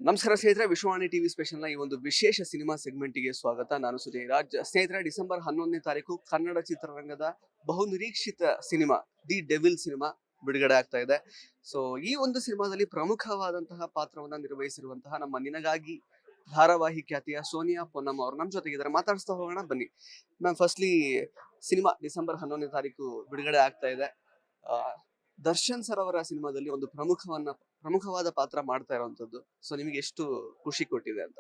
ನಮಸ್ಕಾರ ಸ್ನೇಹಿತರೆ, ವಿಶ್ವವಾಣಿ ಟಿವಿ ಸ್ಪೆಷಲ್ನ ಈ ಒಂದು ವಿಶೇಷ ಸಿನಿಮಾ ಸೆಗ್ಮೆಂಟ್ಗೆ ಸ್ವಾಗತ. ನಾನು ಸುಜಯ್ ರಾಜ್. ಸ್ನೇಹಿತರೆ, ಡಿಸೆಂಬರ್ 11ನೇ ತಾರೀಕು ಕನ್ನಡ ಚಿತ್ರರಂಗದ ಬಹುನಿರೀಕ್ಷಿತ ಸಿನಿಮಾ ದಿ ಡೆವಿಲ್ ಸಿನಿಮಾ ಬಿಡುಗಡೆ ಆಗ್ತಾ ಇದೆ. ಸೊ ಈ ಒಂದು ಸಿನಿಮಾದಲ್ಲಿ ಪ್ರಮುಖವಾದಂತಹ ಪಾತ್ರವನ್ನ ನಿರ್ವಹಿಸಿರುವಂತಹ ನಮ್ಮ ನಿನಗಾಗಿ ಧಾರಾವಾಹಿ ಖ್ಯಾತಿಯ ಸೋನಿಯಾ ಪೊನ್ನಮ್ಮ ಅವರು ನಮ್ಮ ಜೊತೆಗಿದ್ದಾರೆ. ಮಾತಾಡಿಸ್ತಾ ಹೋಗೋಣ ಬನ್ನಿ ಮ್ಯಾಮ್. ಫಸ್ಟ್ಲಿ, ಸಿನಿಮಾ ಡಿಸೆಂಬರ್ 11ನೇ ತಾರೀಕು ಬಿಡುಗಡೆ ಆಗ್ತಾ ಇದೆ. ಆ, ದರ್ಶನ್ ಸರ್ ಅವರ ಸಿನಿಮಾದಲ್ಲಿ ಒಂದು ಪ್ರಮುಖವಾದ ಪಾತ್ರ ಮಾಡ್ತಾ ಇರುವಂತದ್ದು. ಸೊ ನಿಮಗೆ ಎಷ್ಟು ಖುಷಿ ಕೊಟ್ಟಿದೆ ಅಂತ?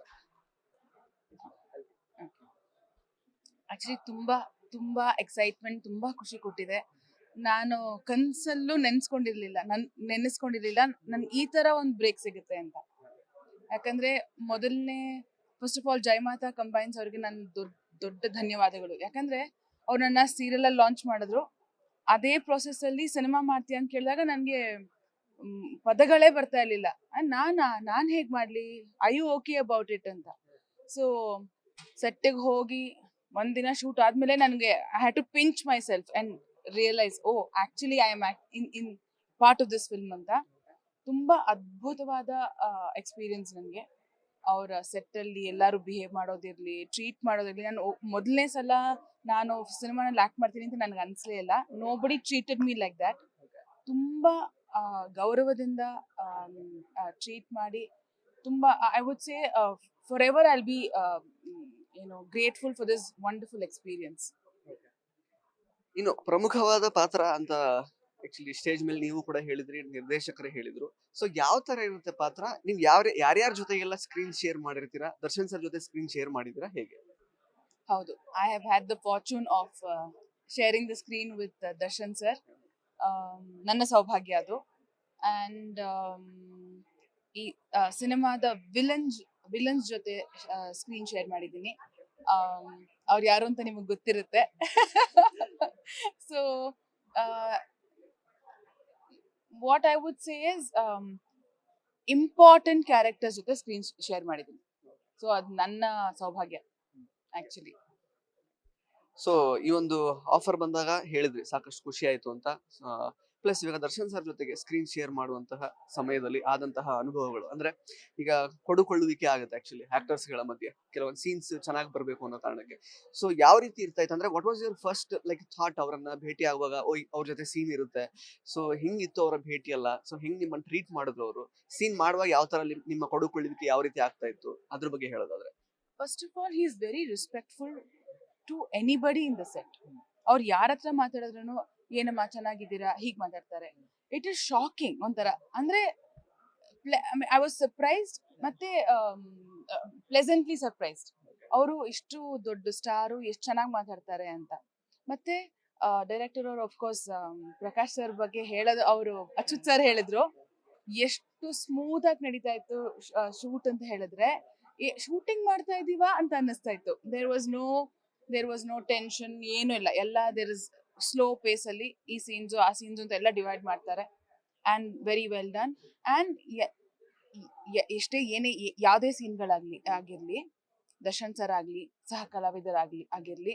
ಆಕ್ಚುಲಿ ತುಂಬಾ ತುಂಬಾ ಎಕ್ಸೈಟ್ಮೆಂಟ್, ತುಂಬಾ ಖುಷಿ ಕೊಟ್ಟಿದೆ. ನಾನು ಕನ್ಸಲ್ಲೂ ನೆನೆಸ್ಕೊಂಡಿರ್ಲಿಲ್ಲ ನನ್ ಈ ತರ ಒಂದು ಬ್ರೇಕ್ ಸಿಗುತ್ತೆ ಅಂತ. ಯಾಕಂದ್ರೆ ಮೊದಲನೇ ಫಸ್ಟ್ ಆಫ್ ಆಲ್ ಜಯಮಾತಾ ಕಂಬೈನ್ಸ್ ಅವ್ರಿಗೆ ನನ್ನ ದೊಡ್ಡ ಧನ್ಯವಾದಗಳು. ಯಾಕಂದ್ರೆ ಅವ್ರು ನನ್ನ ಸೀರಿಯಲ್ ಅಲ್ಲಿ ಲಾಂಚ್ ಮಾಡಿದ್ರು. ಅದೇ ಪ್ರೊಸೆಸ್ ಅಲ್ಲಿ ಸಿನಿಮಾ ಮಾಡ್ತೀಯ ಅಂತ ಕೇಳಿದಾಗ ನನ್ಗೆ ಪದಗಳೇ ಬರ್ತಾ ಇರ್ಲಿಲ್ಲ. ನಾನ್ ಹೇಗ್ ಮಾಡ್ಲಿ, I you okay about it ಅಂತ. ಸೊ ಸೆಟ್ಟಿಗೆ ಹೋಗಿ ಒಂದಿನ ಶೂಟ್ ಆದ್ಮೇಲೆ ನನಗೆ I had to pinch myself and realise, oh actually I am in part of this film ಅಂತ. ತುಂಬಾ ಅದ್ಭುತವಾದ ಎಕ್ಸ್ಪೀರಿಯನ್ಸ್ ನನಗೆ. ಅವರ ಸೆಟ್ ಅಲ್ಲಿ ಎಲ್ಲಾರು ಬಿಹೇವ್ ಮಾಡೋದಿರ್ಲಿ, ಟ್ರೀಟ್ ಮಾಡೋದಿರ್ಲಿ. ನಾನು ಮೊದಲನೇ ಸಲ ನಾನು ಸಿನಿಮಾನಲ್ಲಿ ಆಕ್ಟ್ ಮಾಡ್ತೀನಿ ಅಂತ ನನಗೆ ಅನ್ಸಲೇ ಇಲ್ಲ. Nobody treated me like that. ತುಂಬಾ ಗೌರವದಿಂದ ಟ್ರೀಟ್ ಮಾಡಿ, ತುಂಬಾ I would say for ever I'll be grateful for this wonderful experience. ಇನ್ನು ಪ್ರಮುಖವಾದ ಪಾತ್ರ ಅಂತ ಆಕ್ಚುಲಿ ಸ್ಟೇಜ್ ಮೇಲೆ ನೀವು ಕೂಡ ಹೇಳಿದ್ರಿ, ನಿರ್ದೇಶಕರೇ ಹೇಳಿದ್ರು. ಸೊ ಯಾವ ತರ ಇರುತ್ತೆ ಪಾತ್ರ? ನೀವು ಯಾರ್ಯಾರ ಜೊತೆಗೆಲ್ಲ ಸ್ಕ್ರೀನ್ ಶೇರ್ ಮಾಡಿರ್ತೀರಾ? ದರ್ಶನ್ ಸರ್ ಜೊತೆ ಸ್ಕ್ರೀನ್ ಶೇರ್ ಮಾಡಿದಿರಾ ಹೇಗೆ? ಹೌದು, I have had the fortune of sharing the screen with Darshan sir. ನನ್ನ ಸೌಭಾಗ್ಯ ಅದು. ಅಂಡ್ ಈ ಸಿನಿಮಾದ ವಿಲನ್ಸ್ ಜೊತೆ ಸ್ಕ್ರೀನ್ ಶೇರ್ ಮಾಡಿದ್ದೀನಿ. ಅವ್ರು ಯಾರು ಅಂತ ನಿಮಗೆ ಗೊತ್ತಿರುತ್ತೆ. So what I would say is important characters ಜೊತೆ ಸ್ಕ್ರೀನ್ ಶೇರ್ ಮಾಡಿದ್ದೀನಿ. ಸೊ ಅದು ನನ್ನ ಸೌಭಾಗ್ಯ ಆಕ್ಚುಲಿ. ಸೊ ಈ ಒಂದು ಆಫರ್ ಬಂದಾಗ ಹೇಳಿದ್ರಿ ಸಾಕಷ್ಟು ಖುಷಿ ಆಯ್ತು ಅಂತ. ಪ್ಲಸ್ ಇವಾಗ ದರ್ಶನ್ ಸರ್ ಜೊತೆಗೆ ಸ್ಕ್ರೀನ್ ಶೇರ್ ಮಾಡುವಂತಹ ಸಮಯದಲ್ಲಿ ಆದಂತಹ ಅನುಭವಗಳು, ಅಂದ್ರೆ ಈಗ ಕೊಡುಕೊಳ್ಳುವಿಕೆ ಆಗುತ್ತೆ ಆಕ್ಚುಲಿ ಆಕ್ಟರ್ಸ್ ಗಳ ಮಧ್ಯೆ ಕೆಲವೊಂದು ಸೀನ್ಸ್ ಚೆನ್ನಾಗಿ ಬರ್ಬೇಕು ಅನ್ನೋ ಕಾರಣಕ್ಕೆ. ಸೊ ಯಾವ ರೀತಿ ಇರ್ತಾ ಇತ್ತು ಅಂದ್ರೆ, what was your first like thought ಅವರನ್ನ ಭೇಟಿ ಆಗುವಾಗ? ಅವ್ರ ಜೊತೆ ಸೀನ್ ಇರುತ್ತೆ, ಸೊ ಹಿಂಗಿತ್ತು ಅವರ ಭೇಟಿ ಅಲ್ಲ, ಸೊ ಹಿಂಗ್ ನಿಮ್ಮನ್ನ ಟ್ರೀಟ್ ಮಾಡಿದ್ರು ಅವರು? ಸೀನ್ ಮಾಡುವಾಗ ಯಾವ ತರ ನಿಮ್ಮ ಕೊಡುಕೊಳ್ಳುವಿಕೆ ಯಾವ ರೀತಿ ಆಗ್ತಾ ಇತ್ತು, ಅದ್ರ ಬಗ್ಗೆ ಹೇಳೋದಾದ್ರೆ? First of all, he is very respectful to anybody in the set. ಅವ್ರು ಯಾರ ಹತ್ರ ಮಾತಾಡಿದ್ರು ಏನಮ್ಮ ಚೆನ್ನಾಗಿದ್ದೀರಾ ಹೀಗ್ ಮಾತಾಡ್ತಾರೆ. ಇಟ್ ಇಸ್ ಶಾಕಿಂಗ್ ಒಂಥರ. ಅಂದ್ರೆ ಐ ವಾಸ್ ಸರ್ಪ್ರೈಸ್ಡ್, ಮತ್ತೆ ಪ್ಲೆಸೆಂಟ್ಲಿ ಸರ್ಪ್ರೈಸ್ಡ್. ಅವರು ಇಷ್ಟು ದೊಡ್ಡ ಸ್ಟಾರು ಎಷ್ಟು ಚೆನ್ನಾಗಿ ಮಾತಾಡ್ತಾರೆ ಅಂತ. ಮತ್ತೆ ಡೈರೆಕ್ಟರ್ ಅವರು ಅಫ್ಕೋರ್ಸ್ ಪ್ರಕಾಶ್ ಸರ್ ಬಗ್ಗೆ ಹೇಳೋದು, ಅವರು ಅಚ್ಯುತ್ ಸರ್ ಹೇಳಿದ್ರು ಎಷ್ಟು ಸ್ಮೂತ್ ಆಗಿ ನಡೀತಾ ಇತ್ತು ಶೂಟ್ ಅಂತ ಹೇಳಿದ್ರೆ, ಶೂಟಿಂಗ್ ಮಾಡ್ತಾ ಇದೀವಾ ಅಂತ ಅನ್ನಿಸ್ತಾ ಇತ್ತು. ದೇರ್ ವಾಸ್ ನೋ ಟೆನ್ಷನ್, ಏನು ಇಲ್ಲ. ಎಲ್ಲ ದೇರ್ ಇಸ್ ಸ್ಲೋ ಪೇಸ್ ಅಲ್ಲಿ ಈ ಸೀನ್ಸ್ ಆ ಸೀನ್ಸ್ ಅಂತ ಎಲ್ಲ ಡಿವೈಡ್ ಮಾಡ್ತಾರೆ. And very well done. And ಎಷ್ಟೇ ಯಾವುದೇ ಆಗಿರ್ಲಿ, ದರ್ಶನ್ ಸರ್ ಆಗ್ಲಿ, ಸಹ ಆಗಿರ್ಲಿ,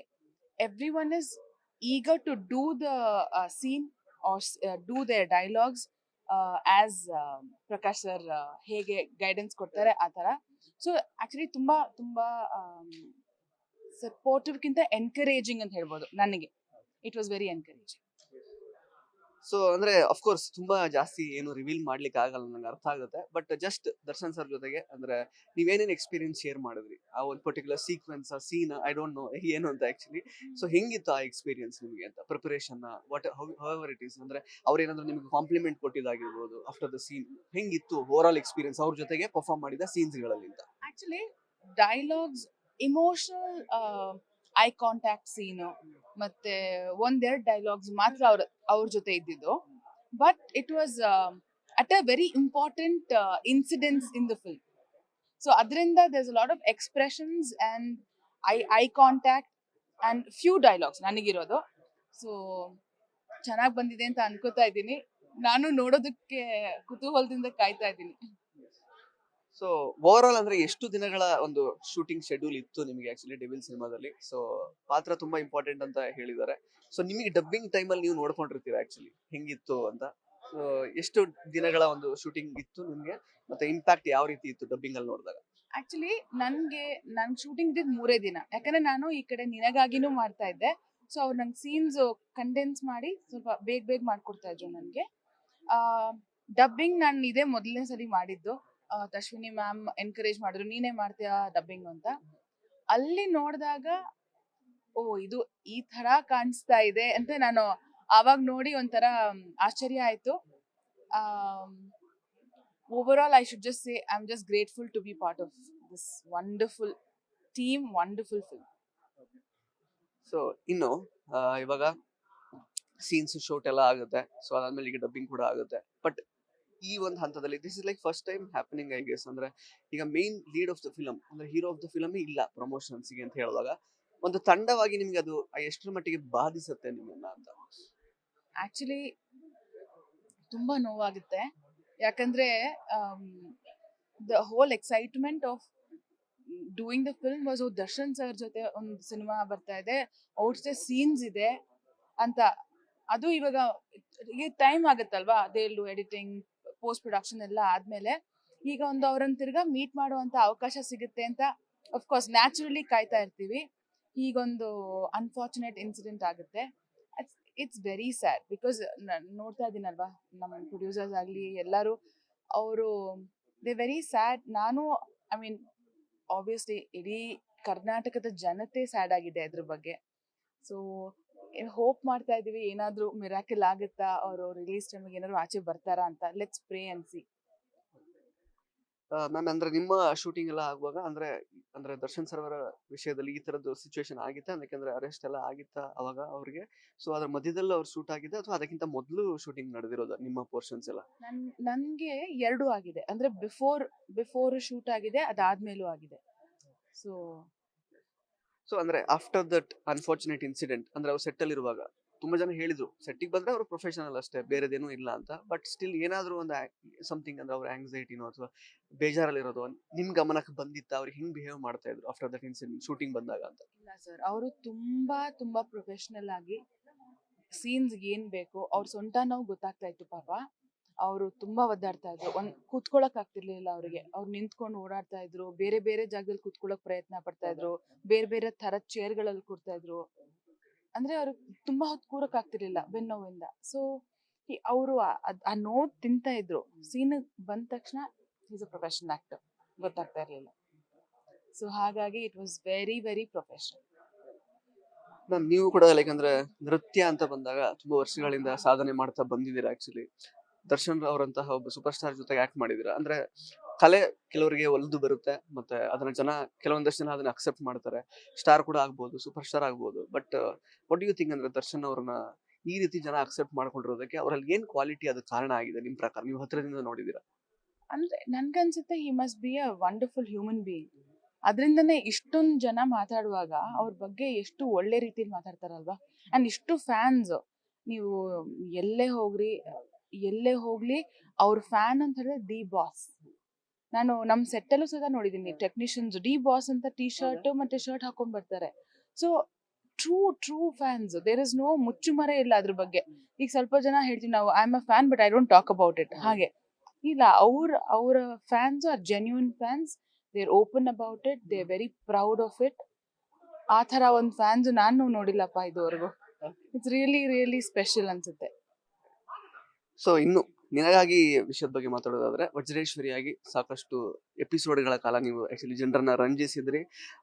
everyone is eager to do the scene or do their dialogues as Prakash sir ಹೇಗೆ ಗೈಡೆನ್ಸ್ ಕೊಡ್ತಾರೆ ಆ ತರ. ಸೊ ಆಕ್ಚುಲಿ ತುಂಬಾ ತುಂಬಾ ಸಪೋರ್ಟಿವ್ಗಿಂತ ಎನ್ಕರೇಜಿಂಗ್ ಅಂತ ಹೇಳ್ಬೋದು ನನಗೆ. It was very encouraging. So ಅಂದ್ರೆ ಅಫ್ಕೋರ್ಸ್ ತುಂಬಾ ಜಾಸ್ತಿ ಏನು ರಿವೀಲ್ ಮಾಡ್ಲಿಕ್ಕೆ ಆಗಲ್ಲ, ನಂಗೆ ಅರ್ಥ ಆಗುತ್ತೆ. ಬಟ್ ಜಸ್ಟ್ ದರ್ಶನ್ ಸರ್ ಜೊತೆಗೆ ಅಂದ್ರೆ ನೀವೇನೇನು ಎಕ್ಸ್ಪೀರಿಯನ್ಸ್ ಶೇರ್ ಮಾಡಿದ್ರಿ ಆ ಒಂದು ಪರ್ಟಿಕ್ಯುಲರ್ ಸೀಕ್ವೆನ್ಸ್, ಆ ಸೀನ್, ಐ ಡೋಂಟ್ ನೋ ಏನು ಅಂತ ಆಕ್ಚುಲಿ. ಸೊ ಹೆಂಗಿತ್ತು ಆ ಎಕ್ಸ್ಪೀರಿಯನ್ಸ್ ನಿಮಗೆ ಅಂತ? Preparation what however it is, ಅಂದ್ರೆ ಅವ್ರೇನಾದ್ರು ನಿಮ್ಗೆ ಕಾಂಪ್ಲಿಮೆಂಟ್ ಕೊಟ್ಟಿದ್ದಾಗಿರ್ಬೋದು ಆಫ್ಟರ್ ದ ಸೀನ್, ಹೆಂಗಿತ್ತು ಓವರ್ ಆಲ್ ಎಕ್ಸ್ಪೀರಿಯನ್ಸ್ ಅವ್ರ ಜೊತೆಗೆ ಪರ್ಫಾರ್ಮ್ ಮಾಡಿದ ಸೀನ್ಸ್ ಗಳಲ್ಲಿ ಅಂತ? Actually dialogues, emotional eye contact scene, ಮತ್ತೆ ಒಂದೆರಡು ಡೈಲಾಗ್ಸ್ ಮಾತ್ರ ಅವ್ರ ಜೊತೆ ಇದ್ದಿದ್ದು. But it was at a very important incidents in the film. So ಅದರಿಂದ there is a lot of expressions and eye contact and few dialogues ನನಗಿರೋದು. So ಚೆನ್ನಾಗಿ ಬಂದಿದೆ ಅಂತ ಅನ್ಕೋತಾ ಇದ್ದೀನಿ. ನಾನು ನೋಡೋದಕ್ಕೆ ಕುತೂಹಲದಿಂದ ಕಾಯ್ತಾ ಇದ್ದೀನಿ. ಸೊ ಓವರ್ ಆಲ್ ಅಂದ್ರೆ ಎಷ್ಟು ದಿನಗಳ ಒಂದು ಶೂಟಿಂಗ್ ಶೆಡ್ಯೂಲ್ ಇತ್ತು ನಿಮಗೆ ಆಕ್ಚುಲಿ ಡೆವಿಲ್ ಸಿನಿಮಾದಲ್ಲಿ? ಸೊ ಪಾತ್ರ ತುಂಬಾ ಇಂಪಾರ್ಟೆಂಟ್ ಅಂತ ಹೇಳಿದ್ದಾರೆ. ಸೊ ನಿಮಗೆ ಡಬ್ಬಿಂಗ್ ಟೈಮ್ ಅಲ್ಲಿ ನೀವು ನೋಡ್ಕೊಂಡಿರ್ತೀರಾ ಆಕ್ಚುಲಿ ಹೆಂಗಿತ್ತು ಅಂತ? ಸೊ ಎಷ್ಟು ದಿನಗಳ ಒಂದು ಶೂಟಿಂಗ್ ಇತ್ತು ನಿಮ್ಗೆ, ಮತ್ತೆ ಇಂಪ್ಯಾಕ್ಟ್ ಯಾವ ರೀತಿ ಇತ್ತು ಡಬ್ಬಿಂಗ್ ಅಲ್ಲಿ ನೋಡಿದಾಗ? ಆಕ್ಚುಲಿ ನನ್ ಶೂಟಿಂಗ್ ಇದ್ದಿದ್ದು 3 ದಿನ, ಯಾಕಂದ್ರೆ ನಾನು ಈ ಕಡೆ ನಿನಗಾಗಿನೂ ಮಾಡ್ತಾ ಇದ್ದೆ. ಸೊ ಅವ್ರು ನಂಗೆ ಸೀನ್ಸ್ ಕಂಡೆನ್ಸ್ ಮಾಡಿ ಸ್ವಲ್ಪ ಬೇಗ ಬೇಗ ಮಾಡ್ಕೊಡ್ತಾ ಇದ್ರು ನನಗೆ. ಡಬ್ಬಿಂಗ್ ನಾನು ಇದೇ ಮೊದಲನೇ ಸಲ ಮಾಡಿದ್ದು. ಅಶ್ವಿನಿ ಮ್ಯಾಮ್ ಎನ್ಕರೇಜ್ ಮಾಡಿದ್ರು, ನೀನೇ ಮಾಡ್ತೀಯಾ ಡಬ್ಬಿಂಗ್ ಅಂತ. ಅಲ್ಲಿ ನೋಡಿದಾಗ ಓ ಇದು ಈ ತರ ಕಾಣಿಸ್ತಾ ಇದೆ ಅಂತ ನಾನು ಆವಾಗ ನೋಡಿ ಒಂಥರ ಆಶ್ಚರ್ಯ ಆಯ್ತು. Overall, I should just say I'm just grateful to be part of this wonderful team, wonderful film. So ಇನ್ನು ಇವಾಗ ಸೀನ್ಸ್ ಶೂಟ್ ಎಲ್ಲ ಆಗುತ್ತೆ, ಸೊ ಅದಾದ್ಮೇಲೆ ಈಗ ಡಬ್ಬಿಂಗ್ ಕೂಡ ಆಗುತ್ತೆ. ಬಟ್ ಈ ಒಂದು ಹಂತದಲ್ಲಿ this is like first time happening I guess. ಅಂದ್ರೆ ಈಗ main lead of the film ಅಂದ್ರೆ ಹೀರೋ ಆಫ್ ದ ಫಿಲಮ್ ಇಲ್ಲ ಪ್ರಮೋಷನ್ಸ್ ಗೆ ಅಂತ ಹೇಳುವಾಗ, ಒಂದು ತಂಡವಾಗಿ ನಿಮ್ಗೆ ಅದು ಎಷ್ಟರ ಮಟ್ಟಿಗೆ ಬಾಧಿಸುತ್ತೆ ನಿಮ್ಮನ್ನ ಅಂತ? ಆಕ್ಚುಲಿ ತುಂಬಾ ನೋವಾಗುತ್ತೆ, ಯಾಕಂದ್ರೆ the whole excitement of doing the film was Darshan sir ಜೊತೆ ಒಂದು ಸಿನಿಮಾ ಬರ್ತಾ ಇದೆ, ಔಟ್ಸ್ಟೇ ಸೀನ್ಸ್ ಇದೆ ಅಂತ. ಅದು ಇವಾಗ ಟೈಮ್ ಆಗುತ್ತಲ್ವಾ, ಅದೇಳು ಎಡಿಟಿಂಗ್ ಪೋಸ್ಟ್ ಪ್ರೊಡಕ್ಷನ್ ಎಲ್ಲ ಆದ್ಮೇಲೆ ಈಗ ಒಂದು ಅವ್ರನ್ನ ತಿರ್ಗಾ ಮೀಟ್ ಮಾಡುವಂತ ಅವಕಾಶ ಸಿಗುತ್ತೆ ಅಂತ ಅಫ್ಕೋರ್ಸ್ ನ್ಯಾಚುರಲಿ ಕಾಯ್ತಾ ಇರ್ತೀವಿ. ಈಗೊಂದು ಅನ್ಫಾರ್ಚುನೇಟ್ ಇನ್ಸಿಡೆಂಟ್ ಆಗುತ್ತೆ. ಇಟ್ಸ್ ವೆರಿ ಸ್ಯಾಡ್ ಬಿಕಾಸ್ ನೋಡ್ತಾ ಇದ್ದೀನಲ್ವಾ, ನಮ್ಮ ಪ್ರೊಡ್ಯೂಸರ್ಸ್ ಆಗಲಿ ಎಲ್ಲರೂ ಅವರು ದೇ ವೆರಿ ಸ್ಯಾಡ್. ನಾನು ಐ ಮೀನ್ ಆಬ್ವಿಯಸ್ಲಿ ಇಡೀ ಕರ್ನಾಟಕದ ಜನತೆ ಸ್ಯಾಡ್ ಆಗಿದೆ ಅದ್ರ ಬಗ್ಗೆ. ಸೊ ಹೋಪ್ ಮಾಡ್ತಾ ಇದೀವಿ ಏನಾದ್ರೂ ಮಿರಾಕಲ್ ಆಗುತ್ತಾ, ಅವರು ರಿಲೀಸ್ ಟೈಮಿಗೆ ಏನಾದ್ರು ಆಚೆ ಬರ್ತಾರಾ ಅಂತ. Let's pray and C. Ma'am, ಅಂದ್ರೆ ನಿಮ್ಮ ಶೂಟಿಂಗ್ ಎಲ್ಲ ಆಗುವಾಗ ಅಂದ್ರೆ ಅಂದ್ರೆ ದರ್ಶನ್ ಸರ್ ಅವರ ವಿಷಯದಲ್ಲಿ ಈ ತರದ್ದು ಸಿಚುವೇಶನ್ ಆಗಿತ್ತಾ? ಯಾಕಂದ್ರೆ ಅರೆಸ್ಟ್ ಎಲ್ಲ ಆಗಿತ್ತಾ ಅವಾಗ ಅವ್ರಿಗೆ? ಸೊ ಅದ್ರ ಮಧ್ಯದಲ್ಲಿ ಅವ್ರು ಶೂಟ್ ಆಗಿದೆ ಅಥವಾ ಅದಕ್ಕಿಂತ ಮೊದಲು ಶೂಟಿಂಗ್ ನಡೆದಿರೋದ ನಿಮ್ಮ ಪೋರ್ಷನ್ಸ್ ಎಲ್ಲ? ನನ್ಗೆ 2 ಆಗಿದೆ, ಅಂದ್ರೆ ಬಿಫೋರ್ ಶೂಟ್ ಆಗಿದೆ, ಅದಾದ್ಮೇಲೂ ಆಗಿದೆ. ಸೊ ಸೊ ಅಂದ್ರೆ ಆಫ್ಟರ್ ದಟ್ ಅನ್ಫಾರ್ಚುನೇಟ್ ಇನ್ಸಿಡೆಂಟ್ ಅಂದ್ರೆ ಅವ್ರು ಸೆಟ್ ಅಲ್ಲಿ ಇರುವಾಗ ತುಂಬಾ ಜನ ಹೇಳಿದ್ರು ಸೆಟ್ಟಿಗೆ ಬಂದ್ರೆ ಅವರು ಪ್ರೊಫೆಷನಲ್ ಅಷ್ಟೇ, ಬೇರೆದೇನೂ ಇಲ್ಲ ಅಂತ. ಬಟ್ ಸ್ಟಿಲ್ ಏನಾದ್ರು ಒಂದು ಸಮಥಿಂಗ್ ಅಂದ್ರೆ ಅವ್ರ ಆಂಗ್ಸೈಟಿನೋ ಅಥವಾ ಬೇಜಾರಲ್ಲಿರೋದು ನಿಮ್ ಗಮನಕ್ಕೆ ಬಂದಿತ್ತ? ಅವ್ರು ಹಿಂಗ್ ಬಿಹೇವ್ ಮಾಡ್ತಾ ಇದ್ರು ಆಫ್ಟರ್ ದಟ್ ಇನ್ಸಿಡೆಂಟ್ ಶೂಟಿಂಗ್ ಬಂದಾಗ ಅಂತ? ಇಲ್ಲ ಸರ್, ಅವರು ತುಂಬಾ ಪ್ರೊಫೆಷನಲ್ ಆಗಿ ಸೀನ್ಸ್ ಏನ್ ಬೇಕು ಅವ್ರ ಸೊಂಟ ನೋವು ಗೊತ್ತಾಗ್ತಾ ಇತ್ತು ಪಾಪ. ಅವರು ತುಂಬಾ ಒದ್ದಾಡ್ತಾ ಇದ್ರು, ಕೂತ್ಕೊಳಕ್ ಆಗ್ತಿರ್ಲಿಲ್ಲ ಅವ್ರಿಗೆ. ಅವ್ರು ನಿಂತ್ಕೊಂಡು ಓಡಾಡ್ತಾ ಇದ್ರು, ಬೇರೆ ಬೇರೆ ಜಾಗದಲ್ಲಿ ಕೂತ್ಕೊಳಕ್ ಪ್ರಯತ್ನ ಪಡ್ತಾ ಇದ್ರು, ಬೇರೆ ಬೇರೆ ತರದ ಚೇರ್ಗಳಲ್ಲಿ ಕೂರ್ತಾ ಇದ್ರು. ಅಂದ್ರೆ ಅವ್ರು ತುಂಬಾ ಹೊತ್ತು ಕೂರಕ್ ಆಗ್ತಿರ್ಲಿಲ್ಲ ಬೆನ್ನೋವಿಂದ. ಸೊ ಅವರು ಆ ನೋವು ತಿಂತಾ ಇದ್ರು. ಸೀನ್ ಬಂದ ತಕ್ಷಣ ಈಸ್ ಅ ಪ್ರೊಫೆಷನಲ್ ಆಕ್ಟರ್ ಗೊತ್ತಾಗ್ತಾ ಇರ್ಲಿಲ್ಲ. ಸೊ ಹಾಗಾಗಿ it was very professional. Ma'am, ನೀವು ಕೂಡ ಲೈಕ್ ಅಂದ್ರೆ ನೃತ್ಯ ಅಂತ ಬಂದಾಗ ತುಂಬಾ ವರ್ಷಗಳಿಂದ ಸಾಧನೆ ಮಾಡ್ತಾ ಬಂದಿದ್ದೀರಾ. ಆಕ್ಚುಲಿ ದರ್ಶನ್ ಅವರಂತಹ ಒಬ್ಬ ಸೂಪರ್ ಸ್ಟಾರ್ ಜೊತೆಗೆ ಆಕ್ಟ್ ಮಾಡಿದೀರಾ. ಅಂದ್ರೆ ಕಲೆ ಕೆಲವರಿಗೆ ಒಲಿದು ಬರುತ್ತೆ, ಮತ್ತೆ ಅದನ್ನ ಕೆಲವೊಂದಷ್ಟು ಜನ ಅದನ್ನ ಅಕ್ಸೆಪ್ಟ್ ಮಾಡ್ತಾರೆ. ಸ್ಟಾರ್ ಕೂಡ ಆಗ್ಬೋದು, ಸೂಪರ್ ಸ್ಟಾರ್ ಆಗ್ಬೋದು. ಬಟ್ ವಾಟ್ ಯು ಥಿಂಕ್ ಅಂದ್ರೆ ದರ್ಶನ್ ಅವ್ರನ್ನ ಈ ರೀತಿ ಜನ ಅಕ್ಸೆಪ್ಟ್ ಮಾಡ್ಕೊಂಡಿರೋದಕ್ಕೆ ಅವರಲ್ಲಿ ಏನ್ ಕ್ವಾಲಿಟಿ ಅದು ಕಾರಣ ಆಗಿದೆ ನಿಮ್ ಪ್ರಕಾರ, ನೀವು ಹತ್ರದಿಂದ ನೋಡಿದೀರಾ? ಅಂದ್ರೆ ನನ್ಗನ್ಸುತ್ತೆ he must be a wonderful human being. ಅದರಿಂದನೇ ಇಷ್ಟೊಂದು ಜನ ಮಾತಾಡುವಾಗ ಅವ್ರ ಬಗ್ಗೆ ಎಷ್ಟು ಒಳ್ಳೆ ರೀತಿಲಿ ಮಾತಾಡ್ತಾರಲ್ವಾ. ಅಂಡ್ ಇಷ್ಟು ಫ್ಯಾನ್ಸ್, ನೀವು ಎಲ್ಲೇ ಹೋಗ್ಲಿ ಅವ್ರ ಫ್ಯಾನ್ ಅಂತ ಹೇಳಿದ್ರೆ ಡಿ ಬಾಸ್. ನಾನು ನಮ್ ಸೆಟ್ಟಲ್ಲೂ ಸಹ ನೋಡಿದೀನಿ, ಟೆಕ್ನಿಷಿಯನ್ಸ್ ಡಿ ಬಾಸ್ ಅಂತ ಟಿ ಶರ್ಟ್ ಮತ್ತೆ ಶರ್ಟ್ ಹಾಕೊಂಡ್ ಬರ್ತಾರೆ. So true fans, there is no ಮುಚ್ಚುಮರೆ ಇಲ್ಲ ಅದ್ರ ಬಗ್ಗೆ. ಈಗ ಸ್ವಲ್ಪ ಜನ ಹೇಳ್ತೀವಿ ನಾವು I am a fan but I don't talk about it, ಹಾಗೆ ಇಲ್ಲ. ಅವರ fans are genuine fans, they are open about it, they are very proud of it. ಆ ತರ ಒಂದು ಫ್ಯಾನ್ಸ್ ನಾನು ನೋಡಿಲ್ಲಪ್ಪ ಇದುವರೆಗೂ. ಇಟ್ಸ್ ರಿಯಲಿ ಸ್ಪೆಷಲ್ ಅನ್ಸುತ್ತೆ. ಸೊ ಇನ್ನು ನಿನಗಾಗಿ ವಿಷಯದ ಬಗ್ಗೆ ಮಾತಾಡೋದಾದ್ರೆ, ವಜ್ರೇಶ್ವರಿಯಾಗಿ ಸಾಕಷ್ಟು ಎಪಿಸೋಡ್ಗಳ ಕಾಲ ನೀವು ಆಕ್ಚುಲಿ ಜನರನ್ನ ರಂಜಿಸಿದ್ರಿ.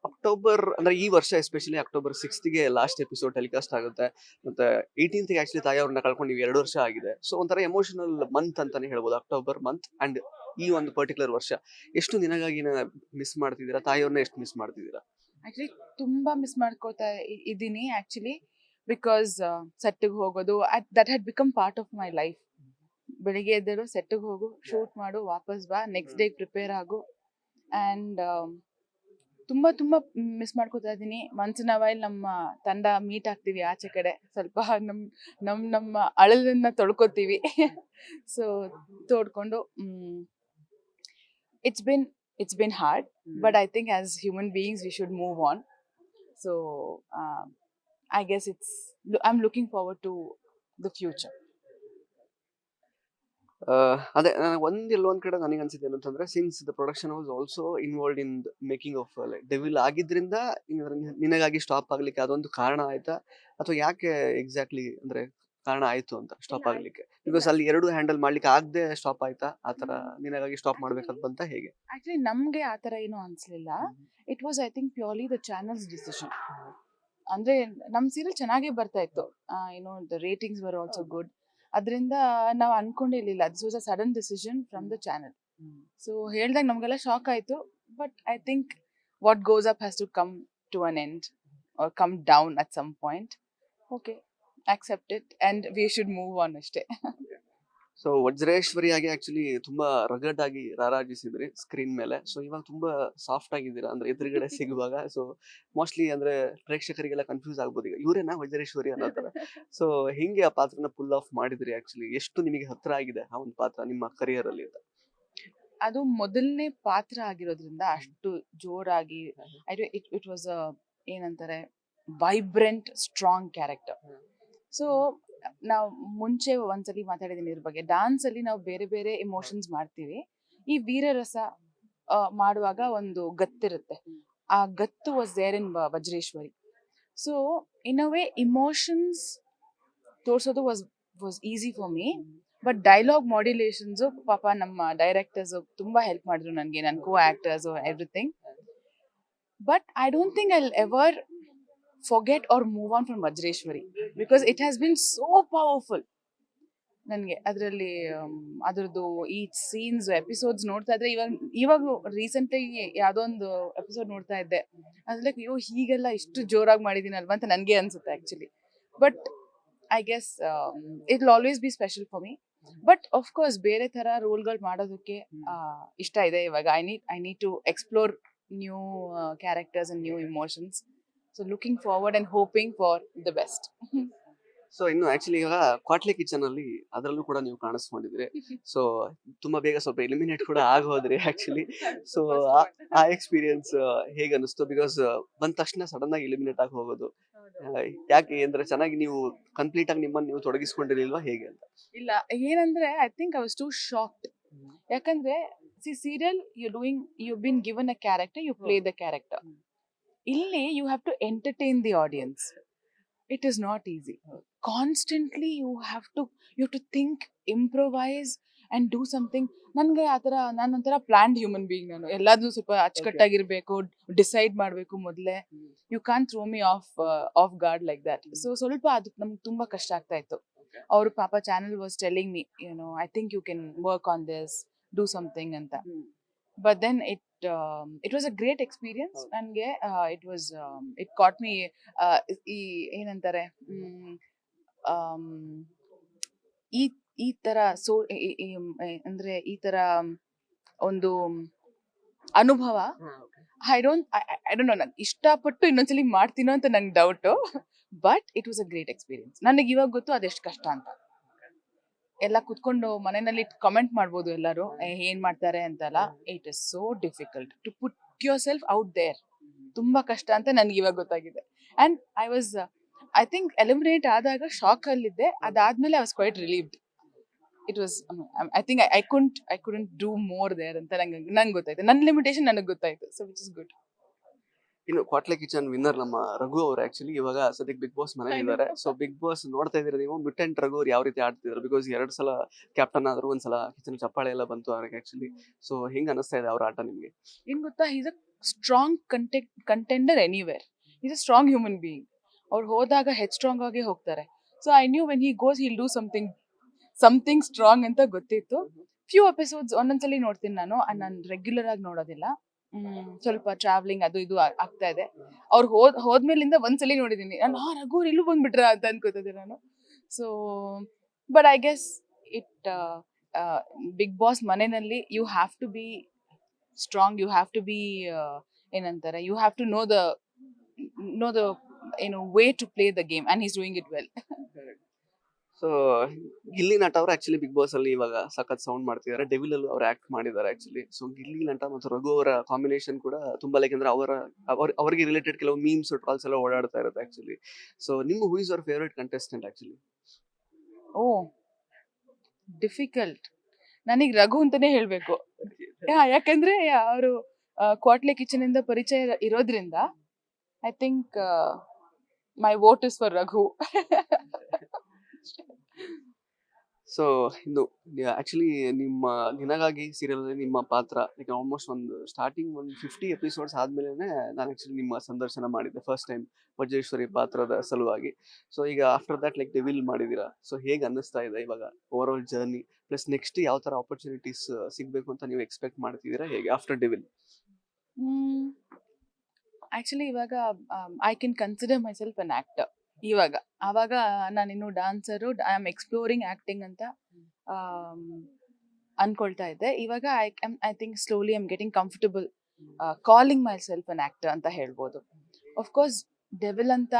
ಅಕ್ಟೋಬರ್ ಅಂದ್ರೆ ಈ ವರ್ಷ ಎಸ್ಪೆಷಲಿ ಅಕ್ಟೋಬರ್ 6ಗೆ ಲಾಸ್ಟ್ ಎಪಿಸೋಡ್ ಟೆಲಿಕಾಸ್ಟ್ ಆಗುತ್ತೆ. ಮತ್ತೆ 18th ಆಕ್ಚುಲಿ ತಾಯಿ ಅವ್ರನ್ನ ಕಳ್ಕೊಂಡು ನೀವು 2 ವರ್ಷ ಆಗಿದೆ. ಸೊ ಒಂಥರ ಎಮೋಷನಲ್ ಮಂತ್ ಅಂತಾನೆ ಹೇಳ್ಬೋದು ಅಕ್ಟೋಬರ್ ಮಂತ್. ಅಂಡ್ ಈ ಒಂದು ಪರ್ಟಿಕ್ಯುಲರ್ ವರ್ಷ ಎಷ್ಟು ನಿನಗಾಗಿ ಮಿಸ್ ಮಾಡ್ತಿದ್ದೀರಾ? ತಾಯಿಯವ್ರನ್ನ ಎಷ್ಟು ಮಿಸ್ ಮಾಡ್ತಿದ್ದೀರಾ? ಆಕ್ಚುಲಿ ತುಂಬಾ ಮಿಸ್ ಮಾಡ್ಕೋತಾ ಇದ್ದೀನಿ ಆಕ್ಚುಲಿ, ಬಿಕಾಸ್ ಸೆಟ್ಟಿಗೆ ಹೋಗೋದು that had become part of my life. ಬೆಳಿಗ್ಗೆ ಎದ್ದೇಳು, ಸೆಟ್ಟಿಗೆ ಹೋಗು, ಶೂಟ್ ಮಾಡು, ವಾಪಸ್ ಬಾ, ನೆಕ್ಸ್ಟ್ ಡೇ ಪ್ರಿಪೇರ್ ಆಗು. ಆ್ಯಂಡ್ ತುಂಬಾ ಮಿಸ್ ಮಾಡ್ಕೋತಾ ಇದ್ದೀನಿ. ಒನ್ಸ್ ಇನ್ ಅ ವೈಲ್ ನಮ್ಮ ತಂಡ ಮೀಟ್ ಆಗ್ತೀವಿ ಆಚೆ ಕಡೆ, ಸ್ವಲ್ಪ ನಮ್ಮ ಅಳಲನ್ನ ತೊಳ್ಕೊತೀವಿ. ಸೊ ತೋಡ್ಕೊಂಡು it's been hard, but I think as human beings we should move on. So I guess I'm looking forward to the future. ಅದೇ ಎಲ್ಲೋ ಒಂದ್ ಕಡೆ ನನಗೆ ಅನ್ಸಿದ್ದು ಏನಂತಂದ್ರೆ, since the production was also involved in making of devil ಆಗಿದ್ರಿಂದ ನಿನಗಾಗಿ stop ಆಗ್ಲಿಕ್ಕೆ ಅದೊಂದು ಕಾರಣ ಆಯ್ತಾ, ಅಥವಾ ಯಾಕೆ ಎಕ್ಸಾಕ್ಟ್ಲಿ ಅಂದ್ರೆ ಕಾರಣ ಆಯ್ತು ಅಂತ ಸ್ಟಾಪ್ ಇಲ್ಲ, ಆಗ್ಲಿಕ್ಕೆ? ಬಿಕಾಸ್ ಅಲ್ಲಿ ಎರಡು ಹ್ಯಾಂಡಲ್ ಮಾಡ್ಲಿಕ್ಕೆ ಆಗದೆ ಸ್ಟಾಪ್ ಆಯ್ತಾ, ಆತರ ನಿನಗಾಗಿ ಸ್ಟಾಪ್ ಮಾಡ್ಬೇಕಂತ ಬಂತ ಹೇಗೆ? ಆಕ್ಚುಲಿ ನಮ್ಗೆ ಆತರ ಏನು ಅನ್ಸ್ಲಿಲ್ಲ. It was I think purely the channel's decision. ಅಂದ್ರೆ ನಮ್ ಸೀರಿಯಲ್ ಚೆನ್ನಾಗೇ ಬರ್ತಾ ಇತ್ತು, ಏನೋ the ratings were also good. ಅದರಿಂದ ನಾವು ಅನ್ಕೊಂಡಿರ್ಲಿಲ್ಲ, this was a sudden decision from the channel. So ಹೇಳ್ದಾಗ ನಮ್ಗೆಲ್ಲ ಶಾಕ್ ಆಯ್ತು. But I think what goes up has to come to an end or come down at some point. Okay, accept it and we should move on ಅಷ್ಟೇ. So Vajreshwari ಆಗಿ actually ತುಂಬಾ ರಗಡ್ ಆಗಿ ರಾರಾಜಿಸಿದ್ರಿ screen ಮೇಲೆ. So ಇವಾಗ ತುಂಬಾ soft ಆಗಿದ್ದೀರಾ ಅಂದ್ರೆ ಎದುರುಗಡೆ ಸಿಗುವಾಗ. ಸೊ ಮೋಸ್ಟ್ಲಿ ಅಂದ್ರೆ ಪ್ರೇಕ್ಷಕರಿಗೆಲ್ಲ ಕನ್ಫ್ಯೂಸ್ ಆಗ್ಬೋದು, ಈಗ ಇವರೇನಾ ವಜ್ರೇಶ್ವರಿ ಅನ್ನೋ ತರ. ಸೊ ಹಿಂಗೆ ಆ ಪಾತ್ರನ ಪುಲ್ ಆಫ್ ಮಾಡಿದ್ರಿ ಆಕ್ಚುಲಿ. ಎಷ್ಟು ನಿಮಗೆ ಹತ್ರ ಆಗಿದೆ ಆ ಒಂದು ಪಾತ್ರ ನಿಮ್ಮ ಕರಿಯರ್ ಅಲ್ಲಿ ಅಂತ? ಅದು ಮೊದಲನೇ ಪಾತ್ರ ಆಗಿರೋದ್ರಿಂದ ಅಷ್ಟು ಜೋರಾಗಿ ಇಟ್ ವಾಸ್ ಏನಂತಾರೆ, ವೈಬ್ರೆಂಟ್ ಸ್ಟ್ರಾಂಗ್ ಕ್ಯಾರೆಕ್ಟರ್. ಸೊ ನಾವು ಮುಂಚೆ ಒಂದ್ಸಲಿ ಮಾತಾಡಿದೀನಿ ಇದ್ರ ಬಗ್ಗೆ. ಡಾನ್ಸ್ ಅಲ್ಲಿ ನಾವು ಬೇರೆ ಬೇರೆ ಎಮೋಷನ್ಸ್ ಮಾಡ್ತೀವಿ. ಈ ವೀರರಸ ಮಾಡುವಾಗ ಒಂದು ಗತ್ತಿರುತ್ತೆ. ಆ ಗತ್ತು was there in Vajreshwari. So in a way emotions ತೋರ್ಸೋದು was easy for me. But dialogue modulations ಪಾಪ ನಮ್ಮ ಡೈರೆಕ್ಟರ್ಸ್ ತುಂಬಾ ಹೆಲ್ಪ್ ಮಾಡಿದ್ರು ನನಗೆ, ನನ್ನ co actors everything. But I don't think I will ever forget or move on from Vajreshwari because it has been so powerful. ನನಗೆ ಅದರಲ್ಲಿ ಅದ್ರದ್ದು ಈ ಸೀನ್ಸ್ ಎಪಿಸೋಡ್ಸ್ ನೋಡ್ತಾ ಇದ್ರೆ, ಇವಾಗ ರೀಸೆಂಟಾಗಿ ಯಾವುದೋ ಒಂದು ಎಪಿಸೋಡ್ ನೋಡ್ತಾ ಇದ್ದೆ. ಅದ್ರಲ್ಲಿ ಅಯ್ಯೋ ಹೀಗೆಲ್ಲ ಇಷ್ಟು ಜೋರಾಗಿ ಮಾಡಿದ್ದೀನಲ್ವಾ ಅಂತ ನನಗೆ ಅನ್ಸುತ್ತೆ actually. But I guess it will always be special for me. But of course ಬೇರೆ ಥರ ರೋಲ್ಗಳು ಮಾಡೋದಕ್ಕೆ ಇಷ್ಟ ಇದೆ ಇವಾಗ. I need to explore new characters and new emotions. So looking forward and hoping for the best. So ಇನ್ನು actually ಈಗ Kwatle kitchen ಅಲ್ಲಿ ಅದರಲ್ಲೂ ಕೂಡ ನೀವು ಕಾಣಿಸ್ಕೊಂಡಿದ್ರಿ. ಸೊ ತುಂಬಾ ಬೇಗ ಸ್ವಲ್ಪ ಎಲಿಮಿನೇಟ್ ಕೂಡ ಆಗೋದ್ರಿ ಆಕ್ಚುಲಿ. ಸೊ ಆ ಎಕ್ಸ್ಪೀರಿಯನ್ಸ್ ಹೇಗೆ ಅನಿಸ್ತು? ಬಿಕಾಸ್ ಬಂದ ತಕ್ಷಣ ಸಡನ್ ಆಗಿ ಎಲಿಮಿನೇಟ್ ಆಗಿ ಹೋಗೋದು ಯಾಕೆ ಅಂದ್ರೆ, ಚೆನ್ನಾಗಿ ನೀವು ಕಂಪ್ಲೀಟ್ ಆಗಿ ನಿಮ್ಮನ್ನು ನೀವು ತೊಡಗಿಸ್ಕೊಂಡಿರ್ಲಿಲ್ವಾ ಹೇಗೆ ಅಂತ? ಇಲ್ಲ, ಏನಂದ್ರೆ I think I was too shocked. ಯಾಕಂದ್ರೆ serial you been given a character, you play the character. ಇಲ್ಲಿ you have to entertain the audience. It is not easy. Constantly you have to think, improvise and do something. ನನಗೆ ಆ ಥರ, ನಾನೊಂಥರ planned human being. ನಾನು ಎಲ್ಲಾದ್ರೂ ಸ್ವಲ್ಪ ಅಚ್ಚುಕಟ್ಟಾಗಿರ್ಬೇಕು, decide ಮಾಡಬೇಕು ಮೊದಲೇ. You can throw me off guard like that. So ಸ್ವಲ್ಪ ಅದು ನಮ್ಗೆ ತುಂಬ ಕಷ್ಟ ಆಗ್ತಾ ಇತ್ತು. ಅವರು ಪಾಪ channel was telling me, I think you can work on this, do something ಅಂತ. But then it was a great experience. ನನಗೆ it caught me ಈ ಏನಂತಾರೆ, ಈ ತರ ಅಂದ್ರೆ ಈ ತರ ಒಂದು ಅನುಭವ ಐ ಡೋಂಟ್ ನೋ, ನಾನು ಇಷ್ಟಪಟ್ಟು ಇನ್ನೊಂದ್ಸಲಿ ಮಾಡ್ತೀನೋ ಅಂತ ನಂಗೆ doubt. But it was a great experience. ನನಗೆ ಇವಾಗ ಗೊತ್ತು ಅದೆಷ್ಟು ಕಷ್ಟ ಅಂತ. ಎಲ್ಲ ಕುತ್ಕೊಂಡು ಮನೆಯಲ್ಲಿ ಕಮೆಂಟ್ ಮಾಡ್ಬೋದು ಎಲ್ಲರೂ ಏನ್ ಮಾಡ್ತಾರೆ ಅಂತಲ್ಲ. It is so difficult to put yourself out there. ತುಂಬಾ ಕಷ್ಟ ಅಂತ ನನ್ಗೆ ಇವಾಗ ಗೊತ್ತಾಗಿದೆ. ಅಂಡ್ ಐ ಥಿಂಕ್ ಎಲಿಮಿನೇಟ್ ಆದಾಗ ಶಾಕ್ ಅಲ್ಲಿದ್ದೆ. ಅದಾದ್ಮೇಲೆ I was quite relieved. It was I think I couldn't do more there ಅಂತ ನಂಗೆ ಗೊತ್ತಾಯ್ತು. ನನ್ನ ಲಿಮಿಟೇಷನ್ ನನಗೆ ಗೊತ್ತಾಯ್ತು. So which is good. ಇನ್ನು ಕ್ವಾಟ್ಲೆ ಕಿಚನ್ ವಿನ್ನರ್ ನಮ್ಮ ರಘು ಅವರು ಆಕ್ಚುಲಿ ಇವಾಗ ಸದ್ಯಕ್ಕೆ ಬಿಗ್ ಬಾಸ್ ಮನೇಲಿ ಇದ್ದಾರೆ. ಸೊ ಬಿಗ್ ಬಾಸ್ ನೋಡ್ತಾ ಇದ್ರೆ ನೀವು, ಮ್ಯೂಟೆಂಟ್ ರಘು ಅವ್ರು ಯಾವ ರೀತಿ ಆಡ್ತಿದ್ರು? ಬಿಕಾಸ್ 2 ಸಲ ಕ್ಯಾಪ್ಟನ್ ಆದ್ರು, ಒಂದ್ಸಲ ಕಿಚನ್ ಚಪ್ಪಾಳೆ ಎಲ್ಲ ಬಂತು ಅವ್ರಿಗೆ ಆಕ್ಚುಲಿ. ಸೊ ಹೆಂಗ್ ಅನಿಸ್ತಾ ಇದೆ ಅವ್ರ ಆಟ ನಿಮ್ಗೆ? ಏನ್ ಗೊತ್ತಾ, is a strong contender anywhere. Is a strong human being. ಅವ್ರು ಹೋದಾಗ ಹೆಡ್ ಸ್ಟ್ರಾಂಗ್ ಆಗಿ ಹೋಗ್ತಾರೆ. So I knew when he goes hill do something strong ಅಂತ ಗೊತ್ತಿತ್ತು. ಫ್ಯೂ ಎಪಿಸೋಡ್ಸ್ ಒಂದೊಂದ್ಸಲಿ ನೋಡ್ತೀನಿ ನಾನು ರೆಗ್ಯುಲರ್ ಆಗಿ ನೋಡೋದಿಲ್ಲ. ಸ್ವಲ್ಪ ಟ್ರಾವೆಲಿಂಗ್ ಅದು ಇದು ಆಗ್ತಾ ಇದೆ. ಅವ್ರು ಹೋದ್ಮೇಲಿಂದ ಒಂದ್ಸಲಿ ನೋಡಿದೀನಿ ನಾನು. ರಘು ಇಲ್ಲೂ ಬಂದ್ಬಿಟ್ರ ಅಂತ ಅನ್ಕೋತಿದ್ದೆ ನಾನು. So but I guess it Bigg Boss ಮನೆಯಲ್ಲಿ you have to be strong. You have to be ಏನಂತಾರೆ, you have to know the way to play the game and is doing it well. So Gilli ನಟ ಅವರು actually big boss ಅಲ್ಲಿ ಇವಾಗ ಸಖತ್ sound ಮಾಡ್ತಿದ್ದಾರೆ. Devil ಅಲ್ಲೂ ಅವ್ರು ಆಕ್ಟ್ ಮಾಡಿದ್ದಾರೆ ಆಕ್ಚುಲಿ. ಸೊ ಗಿಲ್ಲಿ ನಟ ಮತ್ತು ರಘು ಅವರ ಕಾಂಬಿನೇಷನ್ ಕೂಡ ತುಂಬಾ ಲೈಕ್ ಅಂದ್ರೆ ಅವರಿಗೆ ರಿಲೇಟೆಡ್ ಕೆಲವು ಮೀಮ್ಸ್ ಟ್ರಾಲ್ಸ್ ಎಲ್ಲ ಓಡಾಡ್ತಾ ಇರುತ್ತೆ ಆಕ್ಚುಲಿ. ಸೊ ನಿಮ್ಮ who is your favourite contestant actually? Oh, difficult. ನನಗ್ ರಘು ಅಂತಾನೆ ಹೇಳ್ಬೇಕು. ಯಾಕಂದ್ರೆ ಅವರು ಕ್ವಾಟ್ಲೆ ಕಿಚನ್ ಇಂದ ಪರಿಚಯ ಇರೋದ್ರಿಂದ I think my vote is for Raghu. So ಇನ್ನು ಆಕ್ಚುಲಿ ನಿಮ್ಮ ನಿನಗಾಗಿ ಸೀರಿಯಲ್ ನಿಮ್ಮ ಪಾತ್ರ ಈಗ ಆಲ್ಮೋಸ್ಟ್ ಒಂದು ಸ್ಟಾರ್ಟಿಂಗ್ ಒಂದು 50 ಎಪಿಸೋಡ್ಸ್ ಆದ್ಮೇಲೆ ನಾನು ಆಕ್ಚುಲಿ ನಿಮ್ಮ ಸಂದರ್ಶನ ಮಾಡಿದ್ದೆ ಫಸ್ಟ್ ಟೈಮ್ ವಜ್ರೇಶ್ವರಿ ಪಾತ್ರದ ಸಲುವಾಗಿ. ಸೊ ಈಗ ಆಫ್ಟರ್ ದಟ್ ಲೈಕ್ ಡೆವಿಲ್ ಮಾಡಿದೀರಾ. ಸೊ ಹೇಗೆ ಅನ್ನಿಸ್ತಾ ಇದೆ ಇವಾಗ over all journey plus next ಯಾವ ತರ ಆಪರ್ಚುನಿಟೀಸ್ ಸಿಗ್ಬೇಕು ಅಂತ ನೀವು ಎಕ್ಸ್ಪೆಕ್ಟ್ ಮಾಡ್ತಿದ್ದೀರಾ ಹೇಗೆ ಆಫ್ಟರ್ ಡೆವಿಲ್? ಆಕ್ಚುಲಿ ಇವಾಗ I can consider my self an actor. ಆವಾಗ ನಾನು ಇನ್ನು dancer, I am exploring acting ಅಂತ ಅನ್ಕೊಳ್ತಾ ಇದ್ದೆ. ಇವಾಗ I think slowly I am getting comfortable calling my self an actor ಅಂತ ಹೇಳ್ಬೋದು. ಆಫ್ಕೋರ್ಸ್ ಡೆವಿಲ್ ಅಂತ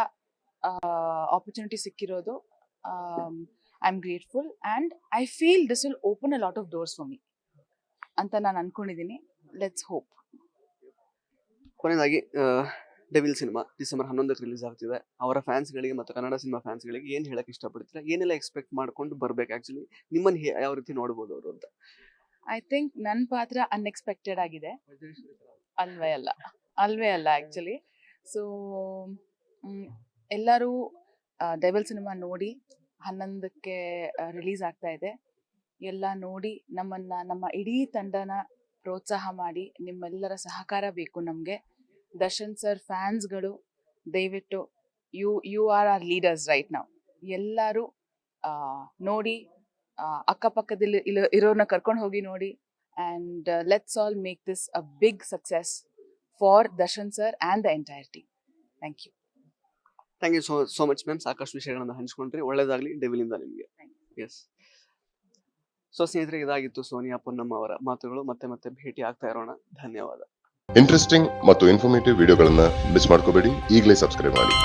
ಆಪರ್ಚುನಿಟಿ ಸಿಕ್ಕಿರೋದು I am grateful and I feel this will open a lot of doors for me ಅಂತ ನಾನು ಅನ್ಕೊಂಡಿದ್ದೀನಿ. Let's hope. ಕೊನೆಯದಾಗಿ devil cinema December 11ಕ್ಕೆ release ಆಗ್ತಿದೆ. ಅವರ ಫ್ಯಾನ್ಸ್ಗಳಿಗೆ ಮತ್ತು ಕನ್ನಡ ಸಿನಿಮಾ ಫ್ಯಾನ್ಸ್ಗಳಿಗೆ ಏನು ಹೇಳಕ್ ಇಷ್ಟಪಡ್ತೀರಾ? ಏನೆಲ್ಲ ಎಕ್ಸ್ಪೆಕ್ಟ್ ಮಾಡ್ಕೊಂಡು ಬರ್ಬೇಕು? ಆಕ್ಚುಲಿ ನಿಮ್ಮನ್ನ ಯಾವ ರೀತಿ ನೋಡ್ಬೋದು ಅವರು ಅಂತ? ಐ ಥಿಂಕ್ ನನ್ನ ಪಾತ್ರ ಅನ್ಎಕ್ಸ್ಪೆಕ್ಟೆಡ್ ಆಗಿದೆ. ಅಲ್ವೇ ಅಲ್ಲ ಆ್ಯಕ್ಚುಲಿ. ಸೊ ಎಲ್ಲರೂ ಡೆವಿಲ್ ಸಿನಿಮಾ ನೋಡಿ 11ಕ್ಕೆ ರಿಲೀಸ್ ಆಗ್ತಾ ಇದೆ. ಎಲ್ಲ ನೋಡಿ ನಮ್ಮ ಇಡೀ ತಂಡನ ಪ್ರೋತ್ಸಾಹ ಮಾಡಿ, ನಿಮ್ಮೆಲ್ಲರ ಸಹಕಾರ ಬೇಕು ನಮಗೆ. ದರ್ಶನ್ ಸರ್ ಫ್ಯಾನ್ಸ್ಗಳು ದಯವಿಟ್ಟು you are our leaders right ನಾವು. ಎಲ್ಲರೂ ನೋಡಿ, ಅಕ್ಕಪಕ್ಕದಲ್ಲಿ ಇರೋರನ್ನ ಕರ್ಕೊಂಡು ಹೋಗಿ ನೋಡಿ. And let's all make this a big success for Darshan sir and the entire team. Thank you. Thank you so much ma'am. ಸಾಕಷ್ಟು ವಿಷಯಗಳನ್ನು ಹಂಚ್ಕೊಂಡ್ರಿ. ಒಳ್ಳೇದಾಗಲಿ ಡೆವಿಲಿಂದ ನಿಮಗೆ. ಎಸ್. ಸೊ ಸ್ನೇಹಿತರೆ, ಇದಾಗಿತ್ತು ಸೋನಿಯಾ ಪೊನ್ನಮ್ಮ ಅವರ ಮಾತುಗಳು. ಮತ್ತೆ ಭೇಟಿ ಆಗ್ತಾ ಇರೋಣ. ಧನ್ಯವಾದ. ಇಂಟ್ರೆಸ್ಟಿಂಗ್ ಮತ್ತು ಇನ್ಫಾರ್ಮೇಟಿವ್ ವಿಡಿಯೋಗಳನ್ನ ಮಿಸ್ ಮಾಡ್ಕೋಬೇಡಿ. ಈಗಲೇ ಸಬ್ಸ್ಕ್ರೈಬ್ ಮಾಡಿ.